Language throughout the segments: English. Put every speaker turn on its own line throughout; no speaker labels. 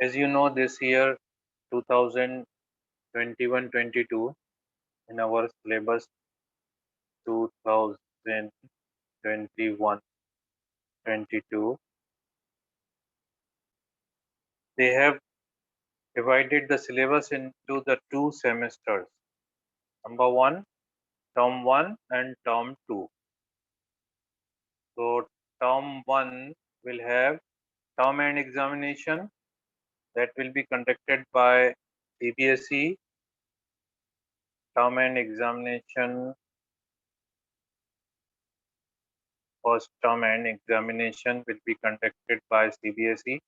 as you know, this year 2021-22 in our syllabus 2021-22, they have divided the syllabus into the two semesters. Number one, term 1 and term 2. So term 1 will have term end examination that will be conducted by Cbse. Term end examination, first term end examination will be conducted by Cbse.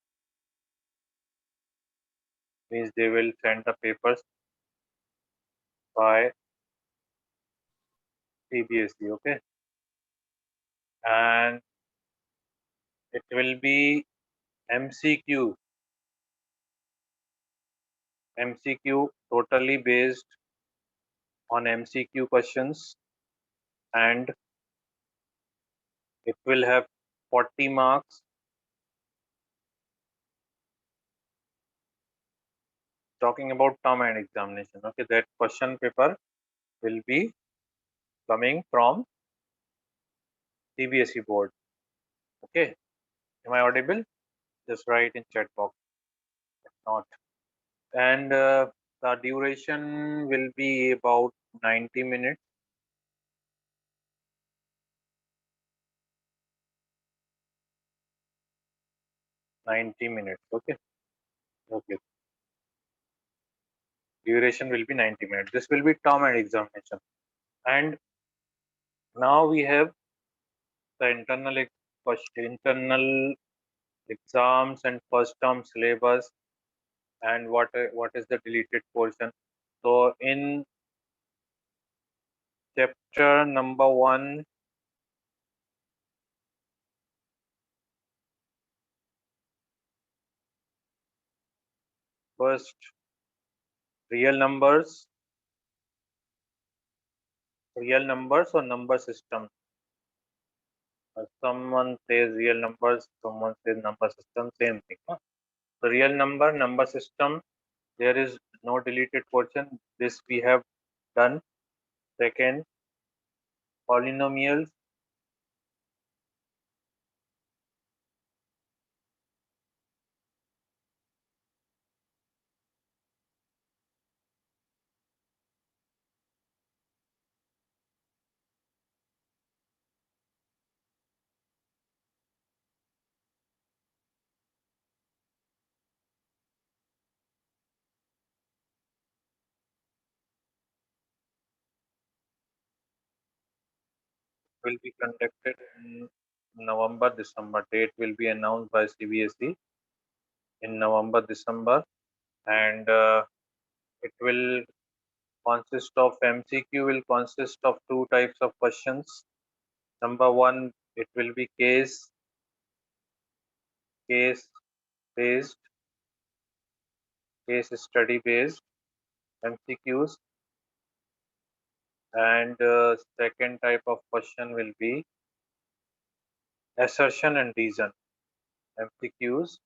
Means they will send the papers by Cbse, okay? And it will be MCQ totally based on MCQ questions, and it will have 40 marks. Talking about term end examination, okay, that question paper will be coming from Cbse board. Okay, am I audible? Just write in chat box if not. And the duration will be about 90 minutes. 90 minutes, okay. Okay, duration will be 90 minutes. This will be term end examination. And now we have the internal exams and first term syllabus, and what is the deleted portion. So in chapter number 1, first, real numbers or number system. Someone says real numbers, someone says number system, same thing. Huh? So real number system, there is no deleted portion. This we have done. Second, polynomials. Will be conducted in November, December. Date will be announced by Cbse in November, December, and it will consist of MCQ. Will consist of two types of questions. Number one, it will be case based, case study based MCQs, and second type of question will be assertion and reason MCQs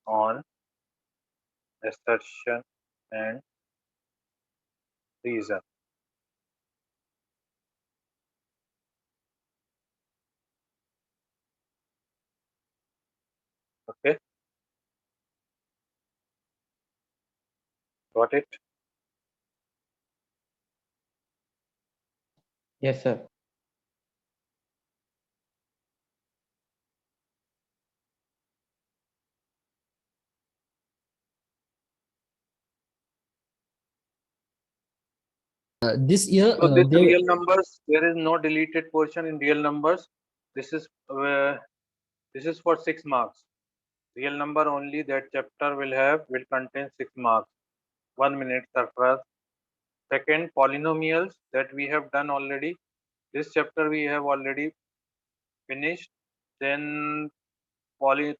on assertion and reason. Okay, got it?
Yes, sir. This year,
So this real numbers, there is no deleted portion in real numbers. This is for 6 marks. Real number only, that chapter will contain 6 marks. 1 minute surplus. Second, polynomials, that we have done already. This chapter we have already finished. Then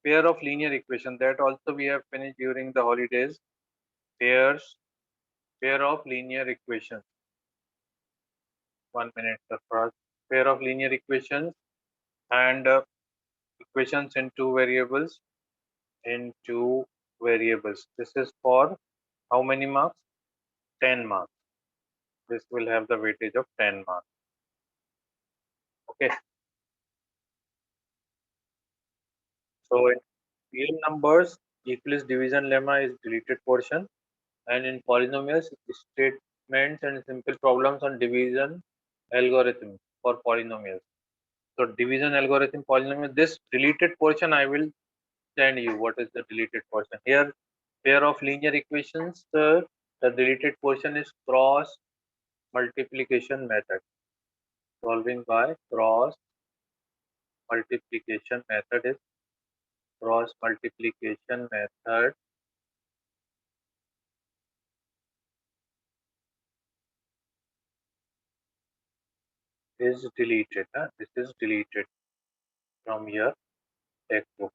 pair of linear equation, that also we have finished during the holidays. Pair of linear equations. 1 minute surplus. Pair of linear equations and equations in two variables. into variables. This is for how many marks? 10 marks. This will have the weightage of 10 marks. Okay. So in real numbers, equals division lemma is deleted portion, and in polynomials, statements and simple problems on division algorithm for polynomials. So division algorithm polynomial, this deleted portion I will send you. What is the deleted portion? Here, pair of linear equations, the deleted portion is cross multiplication method. Solving by cross multiplication method is cross multiplication method is deleted. This is deleted from your textbook.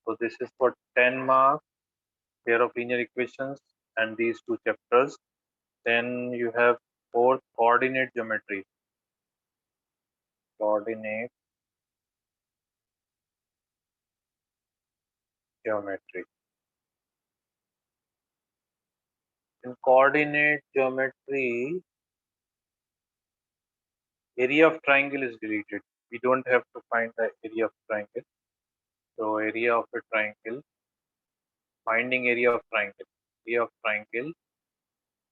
So this is for 10 marks, pair of linear equations and these two chapters. Then you have fourth coordinate geometry. Coordinate geometry. In coordinate geometry, area of triangle is deleted. We don't have to find the area of triangle. So area of a triangle, finding area of triangle. Area of triangle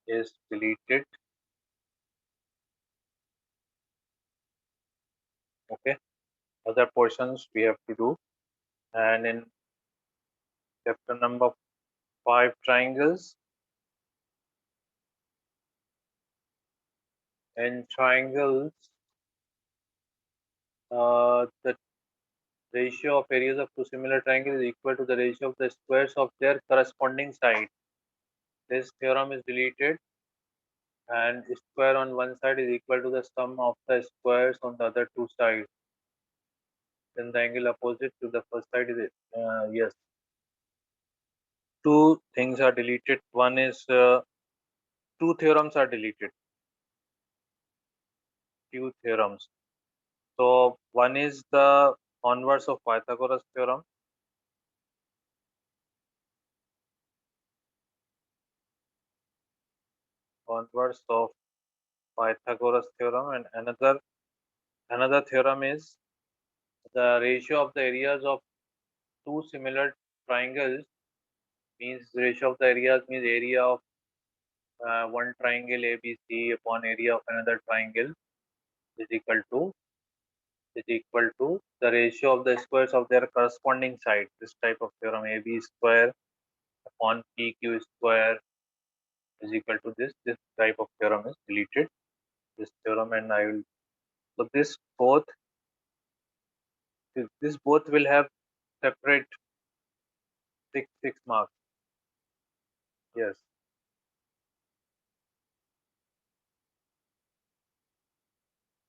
is deleted. Okay. Other portions we have to do. And in chapter number 5, triangles. In triangles, the ratio of areas of two similar triangles is equal to the ratio of the squares of their corresponding side. This theorem is deleted, and square on one side is equal to the sum of the squares on the other two sides. Then the angle opposite to the first side is yes. Two things are deleted. One is two theorems are deleted. Two theorems. So one is the converse of Pythagoras theorem. Converse of Pythagoras theorem, and another theorem is the ratio of the areas of two similar triangles. Means ratio of the areas means area of one triangle ABC upon area of another triangle is equal to the ratio of the squares of their corresponding side. This type of theorem, AB square upon PQ square is equal to this. This type of theorem is deleted. This theorem, and I will, so this both will have separate six marks. Yes.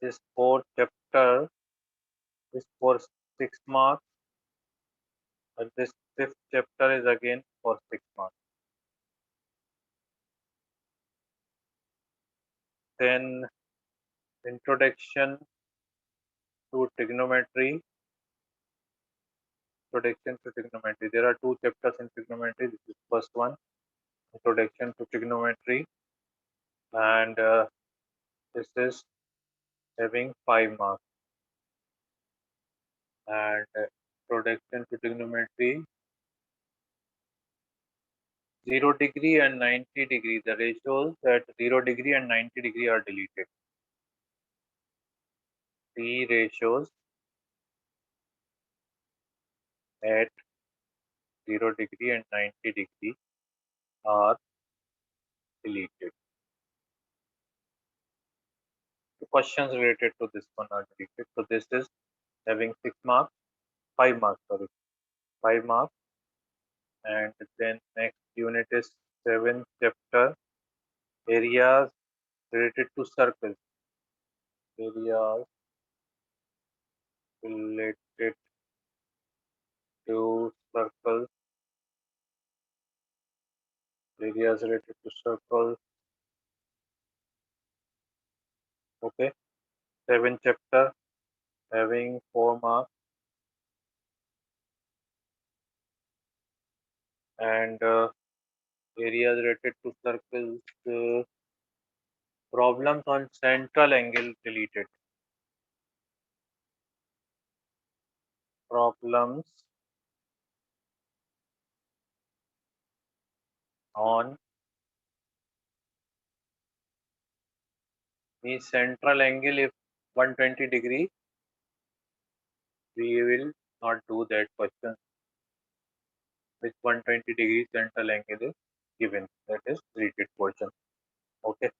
This fourth chapter is for 6 marks, and this fifth chapter is again for 6 marks. Then introduction to trigonometry. Introduction to trigonometry. There are two chapters in trigonometry. This is first one, introduction to trigonometry, and this is having 5 marks. And introduction to trigonometry, 0 degree and 90 degree. The ratios at 0 degree and 90 degree are deleted. The ratios at 0 degree and 90 degree are deleted. The questions related to this one are deleted. So this is having 6 marks, 5 marks, sorry, 5 marks. And then next unit is 7th chapter, areas related to circles. Areas related to circles. Areas related to circles. Okay. 7th chapter having 4 marks. and areas related to circles. Problems on central angle deleted. Problems on the central angle if 120 degree. We will not do that question with 120 degree central angle is given. That is deleted portion. Okay.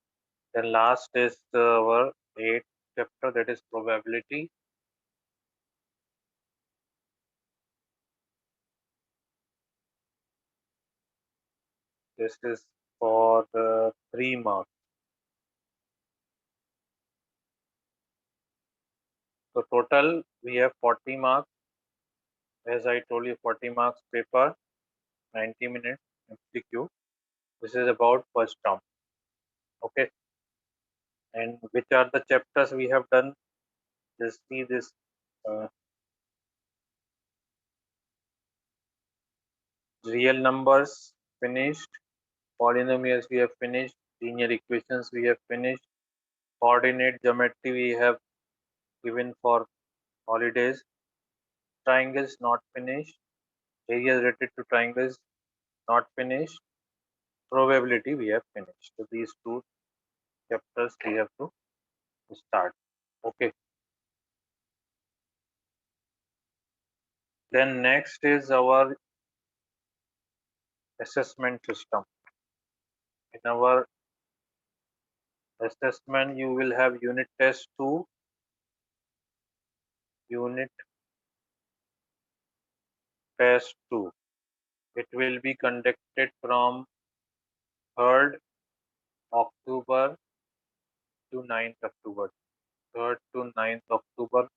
Then last is our 8th chapter, that is probability. This is for 3 marks. So total we have 40 marks. As I told you, 40 marks paper, 90 minutes MCQ. This is about first term. Okay. And which are the chapters we have done? Just see this. Uh, Real numbers finished. Polynomials we have finished. Linear equations we have finished. Coordinate geometry we have given for holidays. Triangles not finished. Areas related to triangles not finished. Probability we have finished. So these two chapters we have to start. Okay. Then next is our assessment system. In our assessment, you will have unit test 2, unit test 2. It will be conducted from 3rd October to 9th October. 3rd to 9th October.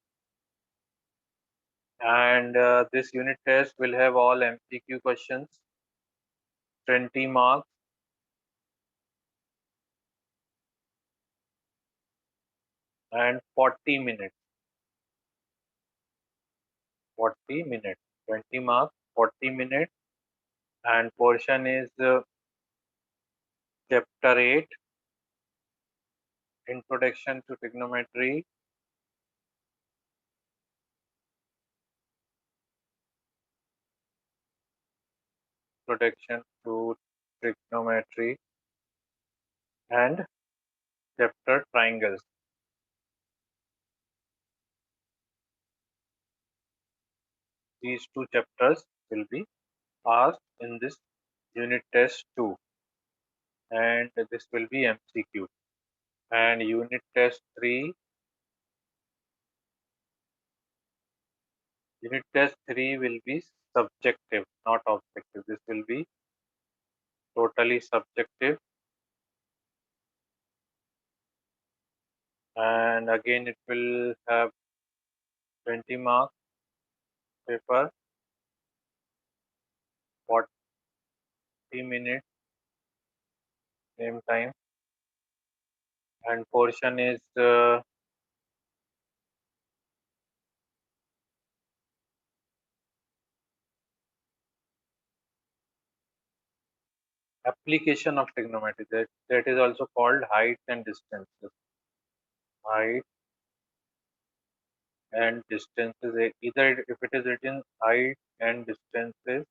And this unit test will have all MCQ questions, 20 marks, and 40 minutes. 40 minutes. 20 marks, 40 minutes. And portion is chapter 8, Introduction to Trigonometry. Introduction to Trigonometry and chapter Triangles. These two chapters will be asked in this unit test 2, and this will be MCQ. And unit test 3, unit test 3 will be subjective, not objective. This will be totally subjective, and again it will have 20 marks paper, 40 minutes same time, and portion is application of trigonometry. That is also called height and distances. Height and distances. Either if it is written height and distances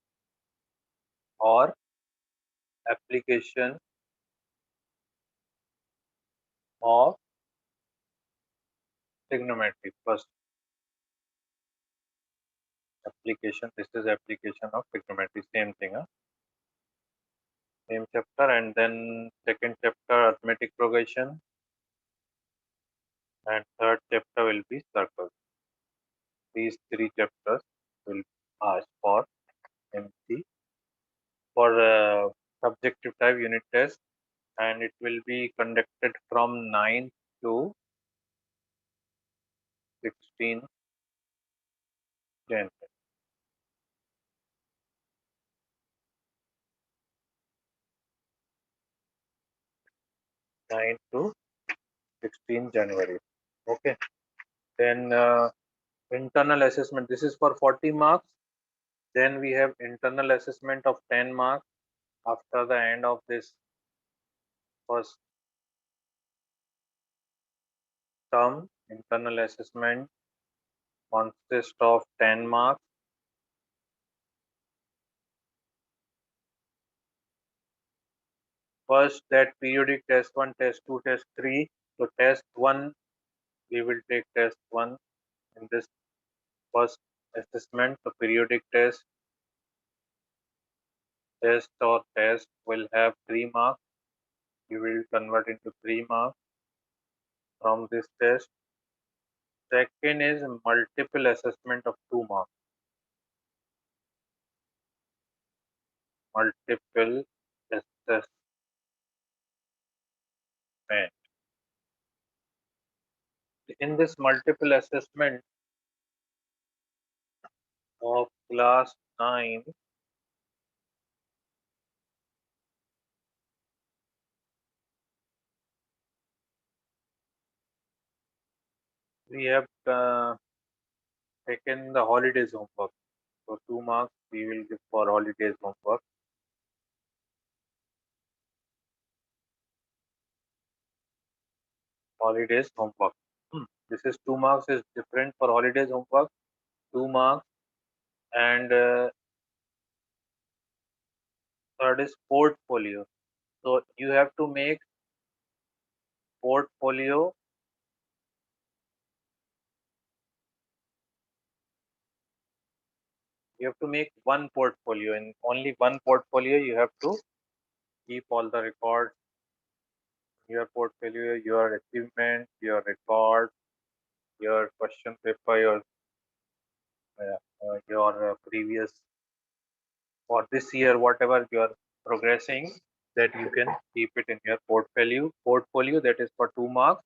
or application of trigonometry. First application. This is application of trigonometry. Same thing. Same chapter, and then second chapter arithmetic progression, and third chapter will be circles. These three chapters will ask for MC for subjective type unit test, and it will be conducted from 9th to 16th January. 9th to 16th January. Okay. Then internal assessment. This is for 40 marks. Then we have internal assessment of 10 marks after the end of this first term. Internal assessment consists of 10 marks. First, that periodic test 1, test 2, test 3. So test 1, we will take test 1 in this first assessment. The periodic test or test will have 3 marks. We will convert into 3 marks from this test. Second is multiple assessment of 2 marks. Multiple assessment. In this multiple assessment of class 9, we have taken the holidays homework. So 2 marks we will give for holidays homework. Holidays homework. This is 2 marks is different for holidays homework. 2 marks. And third is portfolio. So you have to make portfolio. You have to make one portfolio. In only one portfolio, you have to keep all the records, your portfolio, your achievement, your record, your question paper, your previous for this year, whatever you are progressing, that you can keep it in your portfolio. Portfolio that is for 2 marks.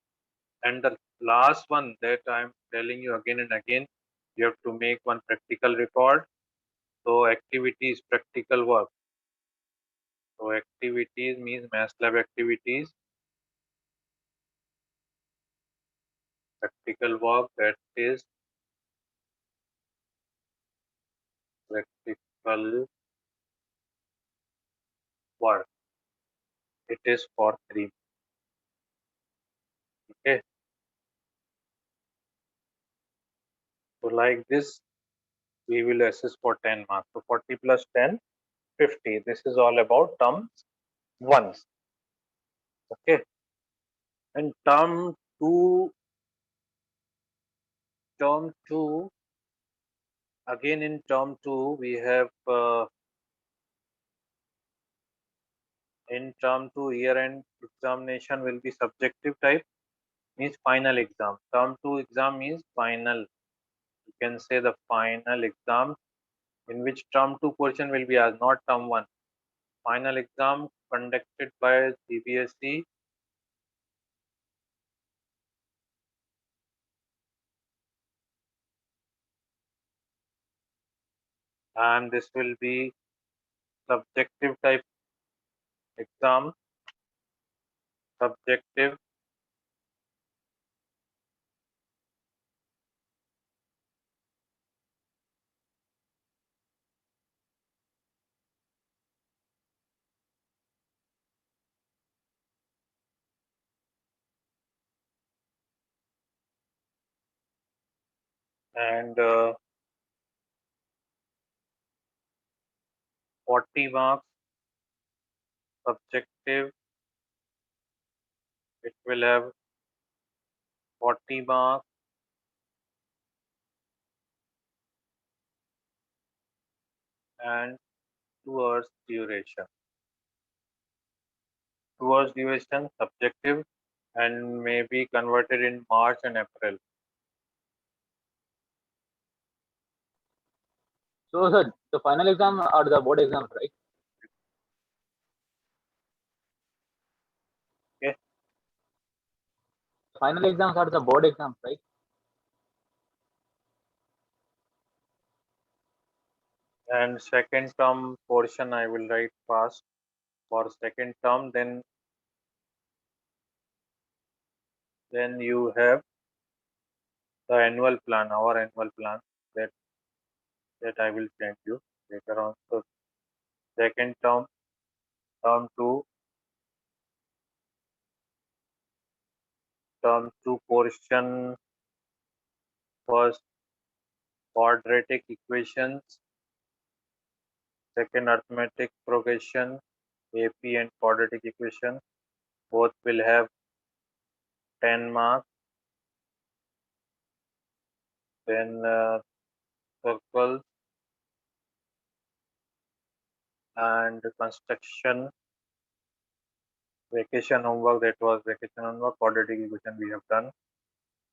And the last one that I'm telling you again and again, you have to make one practical record. So activities, practical work. So activities means math lab activities. Practical work, that is practical work. It is for 3. Okay. So like this, we will assess for 10 marks. So 40 plus 10, 50. This is all about term 1. Okay. And term 2, again in term 2, we have in term 2, year-end examination will be subjective type, means final exam. Term 2 exam means final. You can say the final exam, in which term 2 question will be asked, not term 1. Final exam conducted by Cbse, and this will be subjective type exam. Subjective. And 40 marks subjective. It will have 40 marks and 2 hours duration. 2 hours duration subjective, and may be converted in March and April.
So, sir, the final exam are the board exams, right?
Okay.
Final exams are the board exams, right?
And second term portion I will write fast for second term. Then you have the annual plan, our annual plan that I will send you. later on. So second term, term 2, portion, first quadratic equations, second arithmetic progression, AP and quadratic equation. Both will have 10 marks. Then circles and construction, vacation homework, that was vacation homework, quadratic equation we have done,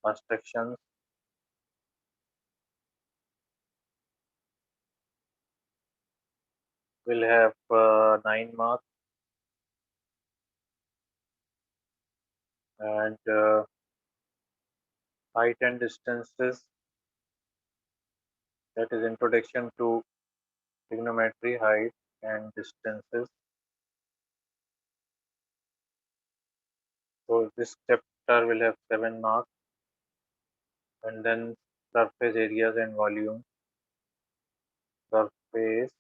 constructions will have 9 marks, and height and distances, that is introduction to trigonometry, height and distances. So this chapter will have 7 marks, and then surface areas and volume, surface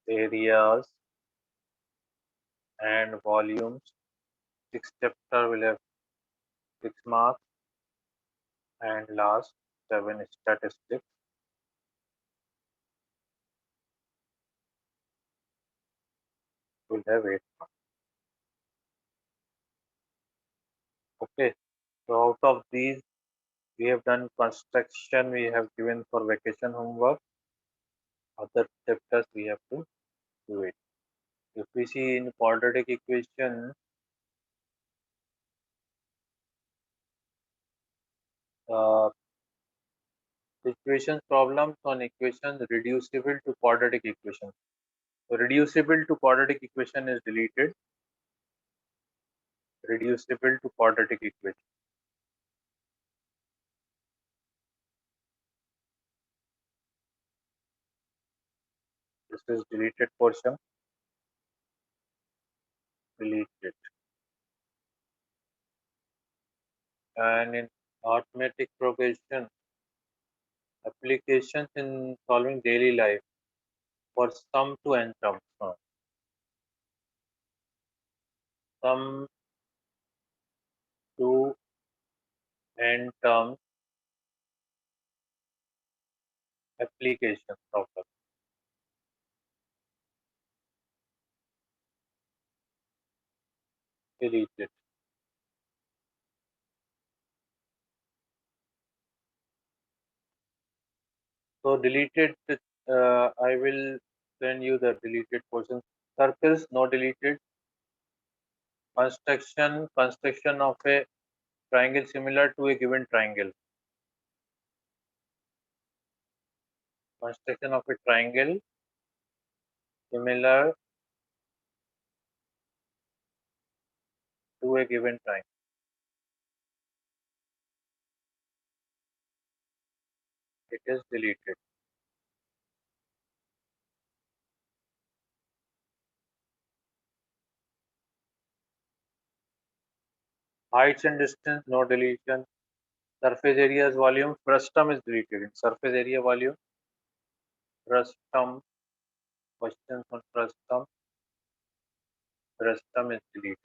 areas and volumes. This chapter will have 6 marks, and last 7 statistics will have 8 marks. Okay, so out of these we have done construction, we have given for vacation homework. Other chapters we have to do it. If we see in quadratic equation, uh, situations problems on equations reducible to quadratic equation. So reducible to quadratic equation is deleted. Reducible to quadratic equation. This is deleted portion. Deleted. And in arithmetic progression, applications in solving daily life for sum to n terms. Sum to n terms application problem. Deleted. So deleted, I will send you the deleted portion. Circles, no deleted. Construction of a triangle similar to a given triangle. Construction of a triangle similar to a given triangle. It is deleted. Heights and distance, no deletion. Surface areas, volume, frustum is deleted. In surface area volume, frustum, questions on frustum is deleted.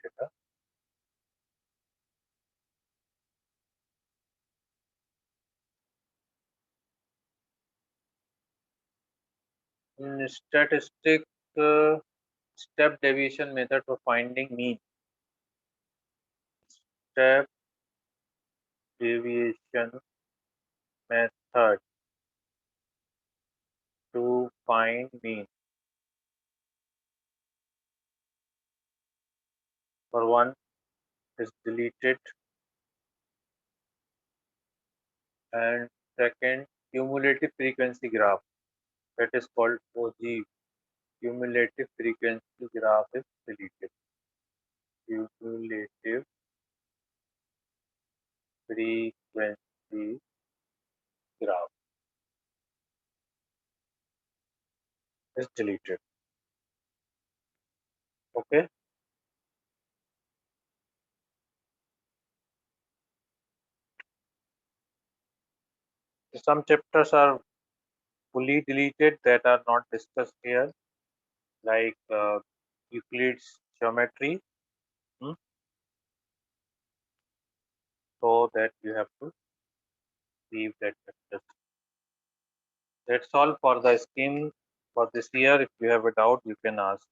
In statistic, uh, step deviation method for finding mean. Step deviation method to find mean. For one is deleted, and second cumulative frequency graph, that is called OG. Cumulative frequency graph is deleted. Cumulative frequency graph is deleted. Okay. Some chapters are fully deleted that are not discussed here, like Euclid's geometry. hmm, So that you have to leave that chapter. That's all for the scheme for this year. If you have a doubt, you can ask.